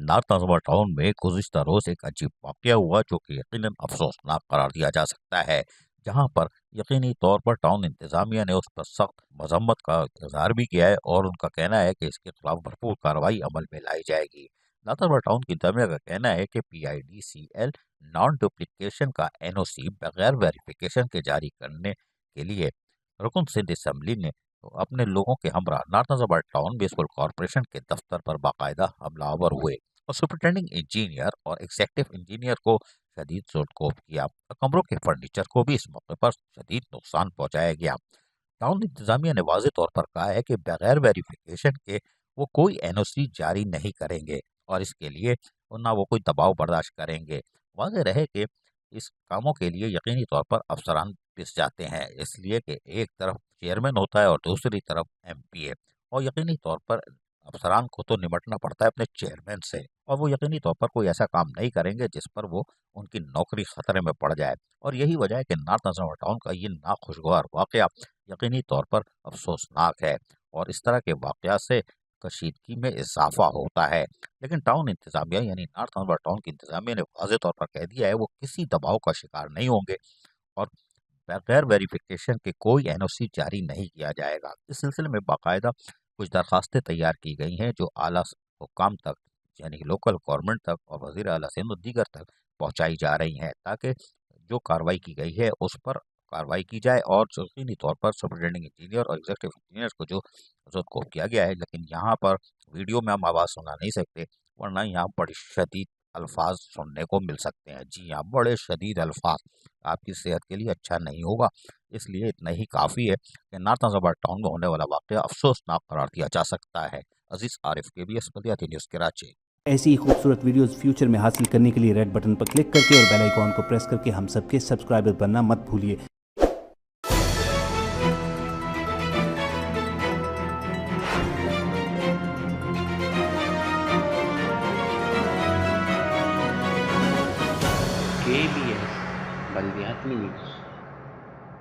North Ajmer town में गुज़िश्ता रोज़ एक अजीब वाक़या हुआ जो कि यकीनन अफ़सोसनाक करार दिया जा सकता है, जहाँ पर यकीनी तौर पर टाउन इंतज़ामिया ने उस पर सख्त मज़म्मत का इज़हार भी किया है और उनका कहना है कि इसके खिलाफ भरपूर कार्रवाई अमल में लाई जाएगी। नॉर्थ अजमर टाउन की इंतज़ामिया का कहना है कि PIDCL नॉन डुप्लिकेशन का NOC बगैर वेरिफिकेशन के जारी करने के लिए रुकन सिंध असम्बली ने अपने लोगों के हमरा north Ajmer town municipal corporation के दफ्तर पर बाकायदा हमलावर हुए और सुपरिटेंडिंग इंजीनियर और एग्जेक्टिव इंजीनियर को शदीद जोड़कोप किया। कमरों के फर्नीचर को भी इस मौके पर शदीद नुकसान पहुंचाया गया। टाउन इंतजामिया ने वाज़ेह तौर पर कहा है कि बगैर वेरिफिकेशन के वो कोई NOC जारी नहीं करेंगे और इसके लिए ना वो कोई दबाव बर्दाश्त करेंगे। वाज़ेह रहे कि इस कामों के लिए यकीनी तौर पर अफसरान पिस जाते हैं, इसलिए कि एक तरफ चेयरमैन होता है और दूसरी तरफ MPA, और यकीनी तौर पर अफसरान को तो निपटना पड़ता है अपने चेयरमैन से, और वो यकीनी तौर पर कोई ऐसा काम नहीं करेंगे जिस पर वो उनकी नौकरी खतरे में पड़ जाए। और यही वजह है कि नॉर्थ अजमर टाउन का ये नाखुशगवार वाक़या यकीनी तौर पर अफसोसनाक है और इस तरह के वाक़यात से कशीदगी में इजाफा होता है। लेकिन टाउन इंतजामिया यानी नॉर्थ अजमर टाउन की इंतजामिया ने वाज़ेह तौर पर कह दिया है वो किसी दबाव का शिकार नहीं होंगे और बगैर वेरिफिकेशन के कोई NOC जारी नहीं किया जाएगा। इस सिलसिले में बाकायदा कुछ दरखास्तें तैयार की गई हैं जो आला हुकाम तक यानी कि लोकल गवर्नमेंट तक और वज़ीर आला सिंध और दीगर तक पहुंचाई जा रही हैं ताकि जो कार्रवाई की गई है उस पर कार्रवाई की जाए और यकीनी तौर पर सुपरिटेंडिंग इंजीनियर और एग्जीक्यूटिव इंजीनियर को जो को किया गया है। लेकिन यहाँ पर वीडियो में हम आवाज़ सुना नहीं सकते वरना यहाँ बड़ी शदीद अल्फाज सुनने को मिल सकते हैं। जी हाँ, बड़े शदीद अल्फाज आपकी सेहत के लिए अच्छा नहीं होगा। इसलिए इतना ही काफ़ी है कि नॉर्थ अजमर टाउन में होने वाला वाक़या अफसोसनाक करार दिया जा सकता है। अजीज़ आरिफ, KBS बल्दियाती न्यूज़ कराची। ऐसी ही खूबसूरत वीडियोस फ्यूचर में हासिल करने के लिए रेड बटन पर क्लिक करके और बेल आइकॉन को प्रेस करके हम सबके सब्सक्राइबर बनना मत भूलिए। KBS बल्दियाती न्यूज़।